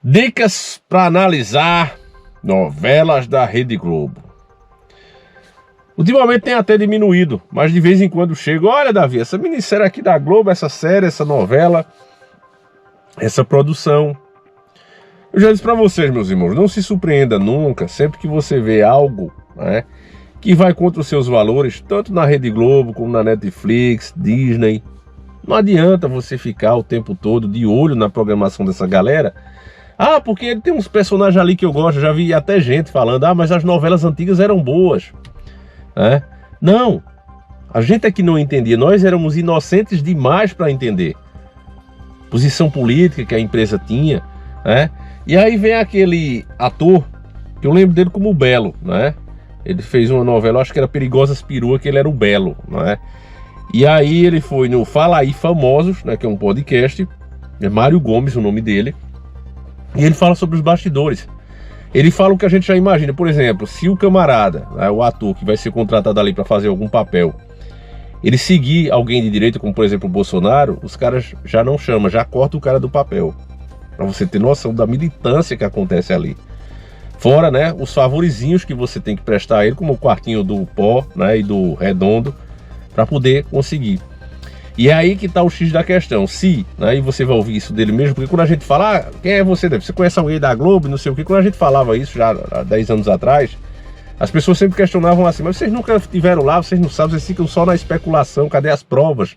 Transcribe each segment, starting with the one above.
Dicas para analisar novelas da Rede Globo. Ultimamente tem até diminuído, mas de vez em quando chega. Olha, Davi, essa minissérie aqui da Globo, essa série, essa novela, essa produção. Eu já disse para vocês, meus irmãos, não se surpreenda nunca, sempre que você vê algo, né, que vai contra os seus valores, tanto na Rede Globo como na Netflix, Disney. Não adianta você ficar o tempo todo de olho na programação dessa galera. Ah, porque ele tem uns personagens ali que eu gosto. Já vi até gente falando, mas as novelas antigas eram boas. Não, a gente é que não entendia. Nós éramos inocentes demais para entender posição política que a empresa tinha, E aí vem aquele ator, que eu lembro dele como o Belo, Ele fez uma novela, acho que era Perigosas Perua, que ele era o Belo, E aí ele foi no Fala Aí Famosos, que é um podcast, é Mário Gomes o nome dele, e ele fala sobre os bastidores. Ele fala o que a gente já imagina. Por exemplo, se o camarada, o ator que vai ser contratado ali para fazer algum papel, ele seguir alguém de direita, como por exemplo o Bolsonaro, os caras já não chamam, já cortam o cara do papel. Para você ter noção da militância que acontece ali. Fora, os favorizinhos que você tem que prestar a ele, como o quartinho do pó, e do redondo, para poder conseguir. E é aí que está o X da questão. Se, e você vai ouvir isso dele mesmo, porque quando a gente fala, quem é você? Você conhece alguém da Globo, não sei o que, quando a gente falava isso já há 10 anos atrás, as pessoas sempre questionavam assim, mas vocês nunca estiveram lá, vocês não sabem, vocês ficam só na especulação, cadê as provas?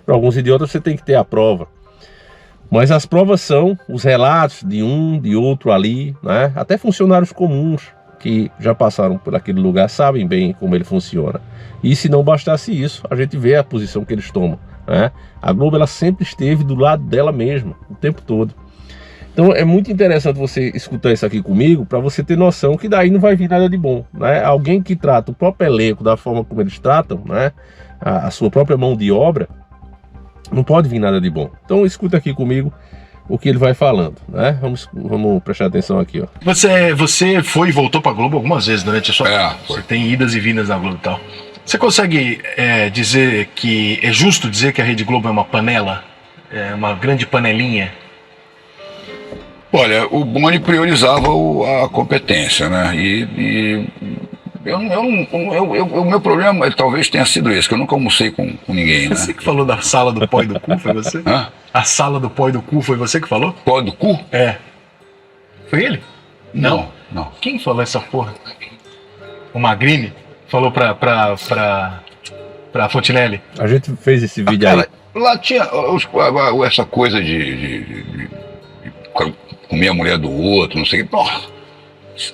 Para alguns idiotas você tem que ter a prova. Mas as provas são os relatos de um, de outro ali, Até funcionários comuns que já passaram por aquele lugar sabem bem como ele funciona. E se não bastasse isso, a gente vê a posição que eles tomam, A Globo, ela sempre esteve do lado dela mesma, o tempo todo. Então é muito interessante você escutar isso aqui comigo, para você ter noção que daí não vai vir nada de bom, Alguém que trata o próprio elenco da forma como eles tratam, a sua própria mão de obra, não pode vir nada de bom. Então escuta aqui comigo o que ele vai falando, Vamos prestar atenção aqui, ó. Você foi e voltou pra Globo algumas vezes durante a sua vida. Você tem idas e vindas na Globo e tal. Você consegue dizer que é justo dizer que a Rede Globo é uma panela? É uma grande panelinha? Olha, o Boni priorizava a competência, o meu problema talvez tenha sido esse, que eu nunca almocei com ninguém, Você que falou da sala do pó e do cu, foi você? A sala do pó e do cu, foi você que falou? Pó do cu? É. Foi ele? Não. Quem falou essa porra? O Magrini falou pra Fontinelli? A gente fez esse vídeo aí. Lá tinha essa coisa de comer a mulher do outro, não sei o que.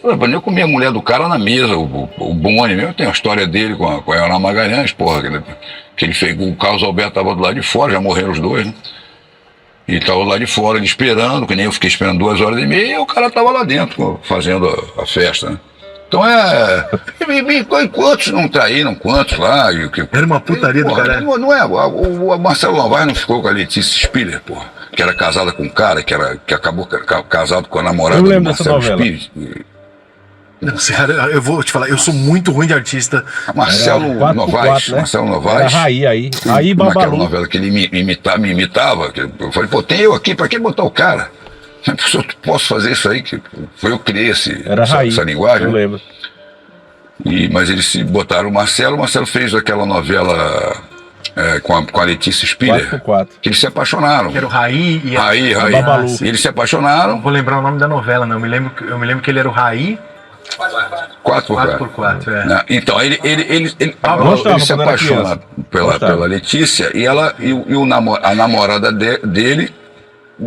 Eu comia a mulher do cara na mesa, o Boni mesmo, tem a história dele com a Ana Magalhães, que ele fez, o Carlos Alberto estava do lado de fora, já morreram os dois, E estava lá de fora, ele esperando, que nem eu fiquei esperando 2h30, e o cara estava lá dentro, fazendo a festa, Então e quantos não traíram, quantos lá? Era uma putaria do caralho. Não é, o Marcelo Novaes não ficou com a Letícia Spiller, que era casada com um cara, que acabou casado com a namorada do Marcelo Spiller. Não, eu vou te falar, eu sou muito ruim de artista. Marcelo Novaes, Marcelo Novaes. Era Raí Babalu. Naquela novela que ele me imitava, eu falei, tem eu aqui, pra que botar o cara? Eu posso fazer isso aí, que foi eu que criei essa linguagem. Eu lembro. Mas eles se botaram o Marcelo fez aquela novela com a Letícia Spiller, 4x4. Que eles se apaixonaram. Que era o Raí e a Babalu. E eles se apaixonaram. Não vou lembrar o nome da novela, não. Eu me lembro que ele era o Raí. 4x4. Então, ele se apaixona pela Letícia e a namorada dele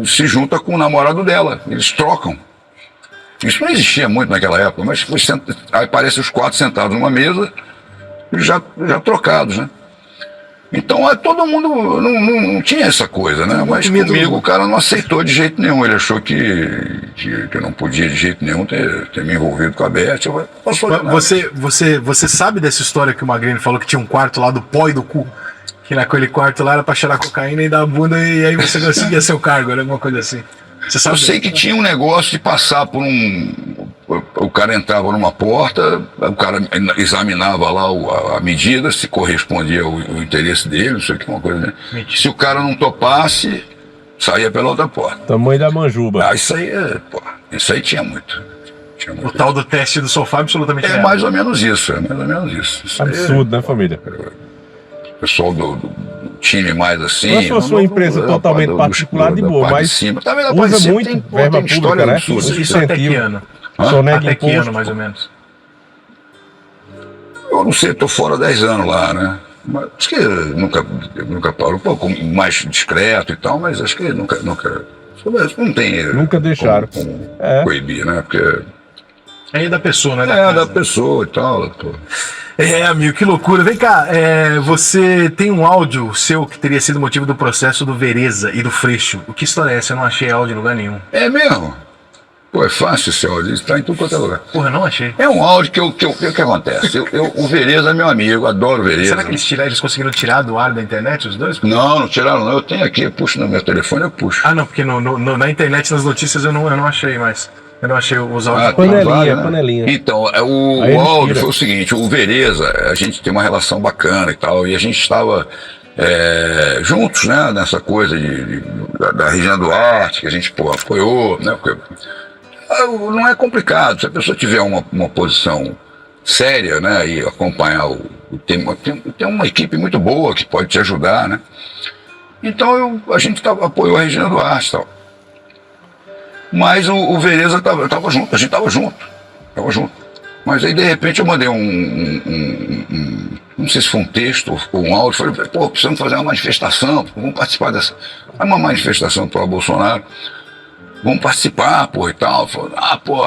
se junta com o namorado dela. Eles trocam. Isso não existia muito naquela época, mas aí aparecem os 4 sentados numa mesa, já trocados, Então todo mundo não tinha essa coisa, Mas comigo o cara não aceitou de jeito nenhum. Ele achou que eu não podia de jeito nenhum ter me envolvido com a Beth. Você sabe dessa história que o Magrini falou que tinha um quarto lá do pó e do cu? Que naquele quarto lá era pra cheirar cocaína e dar a bunda e aí você conseguia seu cargo, era alguma coisa assim. Você sabe? Eu sei que tinha um negócio de passar por o cara entrava numa porta, o cara examinava lá a medida, se correspondia ao interesse dele, não sei o que, uma coisa, Se o cara não topasse, saía pela outra porta. Tamanho da manjuba. Isso aí tinha muito. O tal do teste do sofá absolutamente é mais ou menos isso, Isso absurdo, né, família? O pessoal do time mais assim... Não é só sua empresa totalmente particular de boa, mas usa muito verba pública, né? Isso até que ano? Até que ano, mais ou menos? Eu não sei, estou fora 10 anos lá, né? Mas acho que nunca parou, um pouco mais discreto e tal, mas acho que nunca não tem... Nunca deixaram. Como coibir, né? Porque... É da pessoa, né? Da pessoa e tal. Amigo, que loucura. Vem cá, você tem um áudio seu que teria sido motivo do processo do Vereza e do Freixo. O que história é essa? Eu não achei áudio em lugar nenhum. É mesmo? Pô, é fácil esse áudio, está em tudo quanto é lugar. Porra, não achei. É um áudio que acontece? O Vereza é meu amigo, adoro o Vereza. Será que eles conseguiram tirar do ar da internet os dois? Não tiraram não, eu tenho aqui, eu puxo no meu telefone, eu puxo. Ah, não, porque na internet, nas notícias, eu não achei mais. Eu não achei os áudios. Panelinha. Então, o áudio foi o seguinte, o Vereza, a gente tem uma relação bacana e tal, e a gente estava juntos, né, nessa coisa da Regina Duarte, que a gente, apoiou, né, porque não é complicado, se a pessoa tiver uma posição séria, né, e acompanhar tem uma equipe muito boa que pode te ajudar, né, então a gente apoiou a Regina Duarte e tal. Mas o Vereza tava junto, a gente tava junto. Mas aí de repente eu mandei não sei se foi um texto ou um áudio, falei, precisamos fazer uma manifestação, vamos participar dessa. É uma manifestação pro Bolsonaro, vamos participar, e tal. Falei,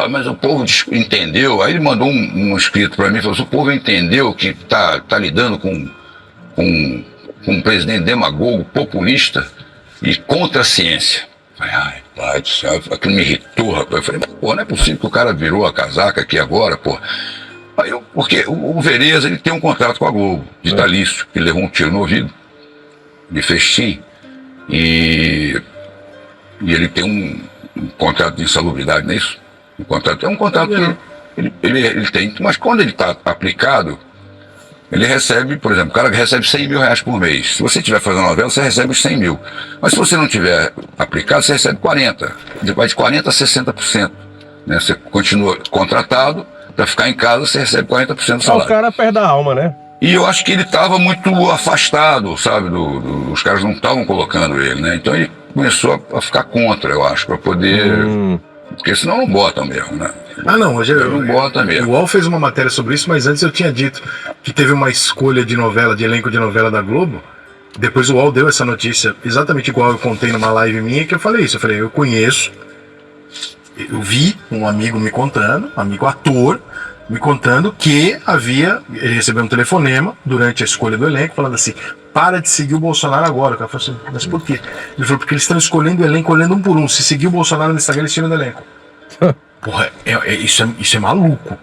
mas o povo entendeu. Aí ele mandou um escrito para mim, falou, o povo entendeu que tá lidando com um presidente demagogo, populista e contra a ciência. Falei, pai do céu, aquilo me irritou, rapaz. Eu falei, não é possível que o cara virou a casaca aqui agora, Aí porque o Vereza, ele tem um contrato com a Globo, vitalício, que levou um tiro no ouvido, de festim, e ele tem um contrato de insalubridade, não é isso? É um contrato que ele tem, mas quando ele está aplicado, ele recebe, por exemplo, o cara recebe 100 mil reais por mês. Se você estiver fazendo novela, você recebe os 100 mil. Mas se você não tiver aplicado, você recebe 40. Vai de 40% a 60%. Né? Você continua contratado, para ficar em casa, você recebe 40% do salário. O cara perde a alma, né? E eu acho que ele estava muito afastado, sabe? Os caras não estavam colocando ele, né? Então ele começou a ficar contra, eu acho, para poder... Porque senão não botam mesmo, né? Não, Rogério, não bota mesmo. O UOL fez uma matéria sobre isso, mas antes eu tinha dito que teve uma escolha de elenco de novela da Globo. Depois o UOL deu essa notícia, exatamente igual eu contei numa live minha, que eu falei isso. Eu falei, eu conheço, eu vi um amigo me contando, amigo ator, me contando que ele recebeu um telefonema durante a escolha do elenco, falando assim, para de seguir o Bolsonaro agora. O cara falou assim, mas por quê? Ele falou, porque eles estão escolhendo o elenco, olhando um por um. Se seguir o Bolsonaro no Instagram, eles tiram do elenco. Porra, isso é maluco.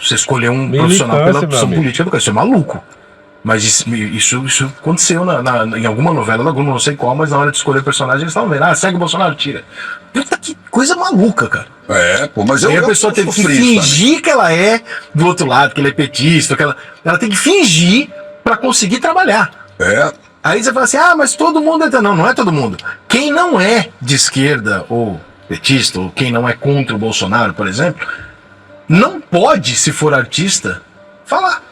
Você escolher um profissional pela opção política do cara, isso é maluco. Mas isso aconteceu em alguma novela da Globo, não sei qual, mas na hora de escolher o personagem, eles estavam vendo, segue o Bolsonaro, tira. Puta, que coisa maluca, cara. Mas aí a pessoa teve que fingir que ela é do outro lado, que ela é petista, ela tem que fingir pra conseguir trabalhar. Aí você fala assim, mas todo mundo é... Não é todo mundo. Quem não é de esquerda ou petista, ou quem não é contra o Bolsonaro, por exemplo, não pode, se for artista, falar.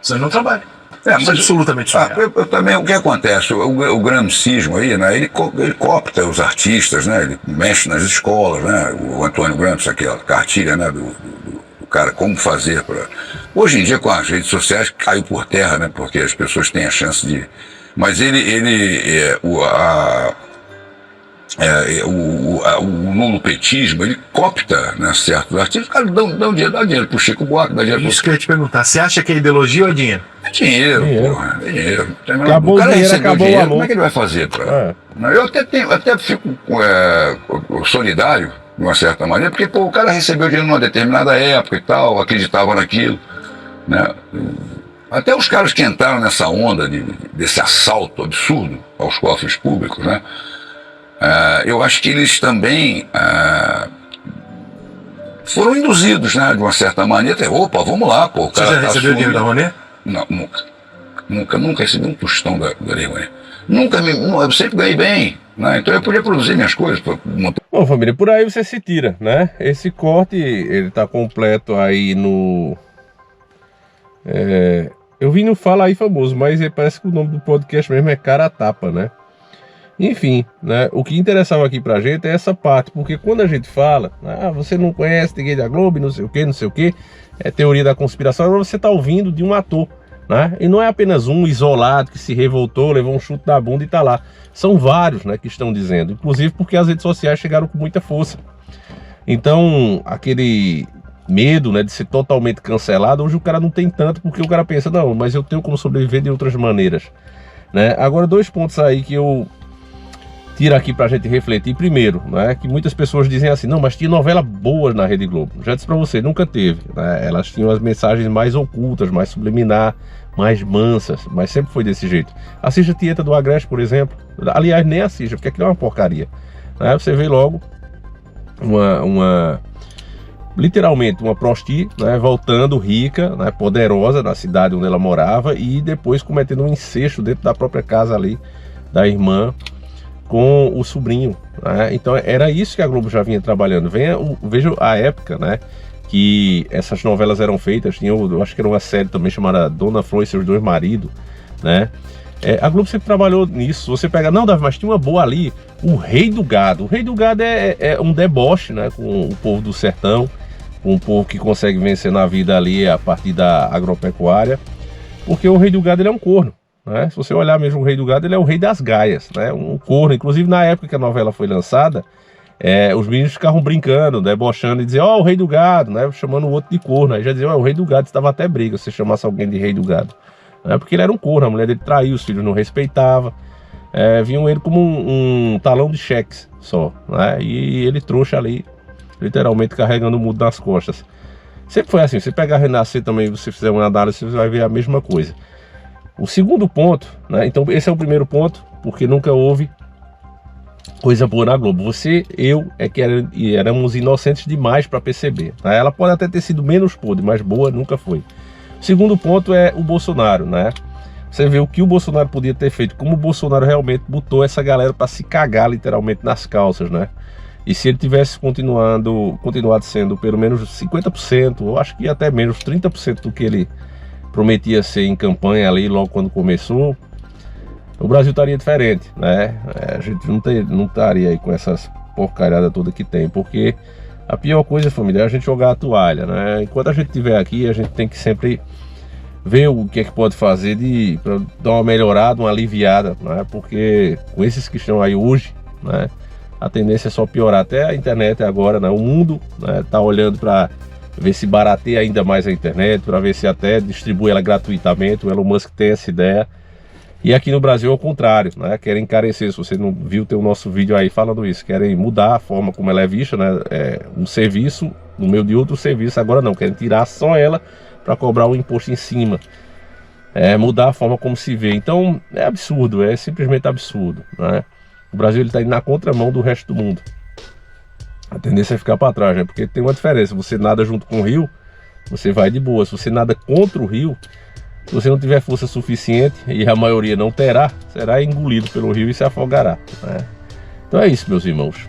Você não trabalha. Mas absolutamente surreal. Eu também, o que acontece? O gramscismo aí, né? Ele coopta os artistas, né? Ele mexe nas escolas, né? O Antônio Gramsci, aquela cartilha, né? Do cara, como fazer para... Hoje em dia, com as redes sociais, caiu por terra, né? Porque as pessoas têm a chance de... Mas o nulopetismo, ele copta, né, certos artistas, os caras dão dinheiro pro Chico Buarque, dá dinheiro pro... Isso que eu ia te perguntar, você acha que é ideologia ou é dinheiro? É dinheiro, porra, é dinheiro. Acabou o cara recebeu dinheiro, como é que ele vai fazer pra... Eu até fico solidário, de uma certa maneira, porque o cara recebeu dinheiro numa determinada época e tal, acreditava naquilo, né? Até os caras que entraram nessa onda desse assalto absurdo aos cofres públicos, né? Eu acho que eles também foram induzidos, né, de uma certa maneira. Vamos lá, pô. Você já recebeu dinheiro da Rouanet? Não, nunca recebi um tostão da Lei Rouanet. Eu sempre ganhei bem, né? Então eu podia produzir minhas coisas. Bom, família, por aí você se tira, né? Esse corte, ele tá completo aí no... eu vi no Fala Aí Famoso, mas parece que o nome do podcast mesmo é Cara a Tapa, né? Enfim, né? O que interessava aqui pra gente é essa parte, porque quando a gente fala, você não conhece ninguém da Globo, não sei o que, é teoria da conspiração, agora você tá ouvindo de um ator, né? E não é apenas um isolado que se revoltou, levou um chute na bunda e tá lá. São vários, né, que estão dizendo, inclusive porque as redes sociais chegaram com muita força. Então, aquele medo, né, de ser totalmente cancelado, hoje o cara não tem tanto, porque o cara pensa, não, mas eu tenho como sobreviver de outras maneiras, né? Agora, 2 pontos aí que eu tiro aqui pra gente refletir. Primeiro, né, que muitas pessoas dizem assim, não, mas tinha novela boa na Rede Globo. Já disse pra você, nunca teve, né? Elas tinham as mensagens mais ocultas, mais subliminar, mais mansas, mas sempre foi desse jeito. Assista a Tieta do Agreste, por exemplo. Aliás, nem assista, porque aquilo é uma porcaria, né? Você vê logo literalmente uma prosti, né, voltando rica, né, poderosa na cidade onde ela morava, e depois cometendo um incesto dentro da própria casa ali da irmã com o sobrinho, né? Então era isso que a Globo já vinha trabalhando. Veja a época, né, que essas novelas eram feitas. Eu acho que era uma série também chamada Dona Flor e Seus Dois Maridos, né? A Globo sempre trabalhou nisso. Você pega, não, Davi, mas tinha uma boa ali, o Rei do Gado. O Rei do Gado é um deboche, né, com o povo do sertão, com o povo que consegue vencer na vida ali a partir da agropecuária, porque o Rei do Gado, ele é um corno, né? Se você olhar mesmo o Rei do Gado, ele é o rei das gaias, né? Um corno. Inclusive na época que a novela foi lançada, os meninos ficavam brincando, debochando e diziam, ó, o Rei do Gado, né? Chamando o outro de corno. Aí já diziam, ó, o Rei do Gado, estava até briga se chamasse alguém de Rei do Gado, né? Porque ele era um corno, a mulher dele traiu, os filhos não respeitava, viam ele como um talão de cheques só, né? E ele trouxa ali, literalmente carregando o mundo nas costas. Sempre foi assim. Se pegar Renascer também, você fizer uma análise, você vai ver a mesma coisa. O segundo ponto, né? Então esse é o primeiro ponto, porque nunca houve coisa boa na Globo. Você, eu, éramos inocentes demais para perceber, né? Ela pode até ter sido menos podre, mas boa nunca foi. O segundo ponto é o Bolsonaro, né? Você vê o que o Bolsonaro podia ter feito, como o Bolsonaro realmente botou essa galera para se cagar literalmente nas calças, né? E se ele tivesse continuado sendo pelo menos 50%, ou acho que até menos 30% do que ele prometia ser em campanha ali logo quando começou, o Brasil estaria diferente, né? A gente não estaria aí com essas porcalhadas todas que tem, porque a pior coisa, família, é a gente jogar a toalha, né? Enquanto a gente estiver aqui, a gente tem que sempre ver o que é que pode fazer para dar uma melhorada, uma aliviada, né? Porque com esses que estão aí hoje, né, a tendência é só piorar. Até a internet agora, né? O mundo, né, tá olhando para ver se barateia ainda mais a internet, para ver se até distribui ela gratuitamente. O Elon Musk tem essa ideia. E aqui no Brasil é o contrário, né? Querem encarecer. Se você não viu, tem o nosso vídeo aí falando isso. Querem mudar a forma como ela é vista, né? Um serviço no meio de outro serviço. Agora não, querem tirar só ela para cobrar o imposto em cima. Mudar a forma como se vê. Então é absurdo, é simplesmente absurdo, né? O Brasil está indo na contramão do resto do mundo. A tendência é ficar para trás, né? Porque tem uma diferença. Você nada junto com o rio, você vai de boa. Se você nada contra o rio, se você não tiver força suficiente, e a maioria não terá, será engolido pelo rio e se afogará, né? Então é isso, meus irmãos.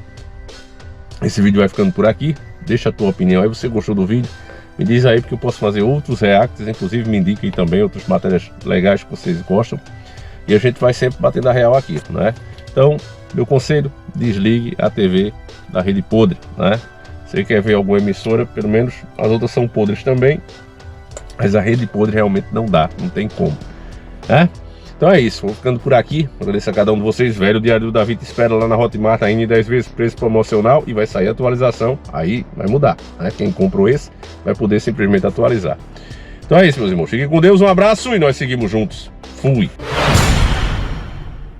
Esse vídeo vai ficando por aqui. Deixa a tua opinião aí. Você gostou do vídeo? Me diz aí, porque eu posso fazer outros reacts. Inclusive me indiquem também outras matérias legais que vocês gostam. E a gente vai sempre batendo a real aqui, né? Então, meu conselho, desligue a TV da Rede Podre, né? Você quer ver alguma emissora, pelo menos as outras são podres também, mas a Rede Podre realmente não dá, não tem como, né? Então é isso, vou ficando por aqui. Agradeço a cada um de vocês, velho. O Diário do Davi te espera lá na Hotmart, ainda em 10 vezes preço promocional, e vai sair a atualização, aí vai mudar, né? Quem comprou esse vai poder simplesmente atualizar. Então é isso, meus irmãos, fiquem com Deus, um abraço e nós seguimos juntos. Fui!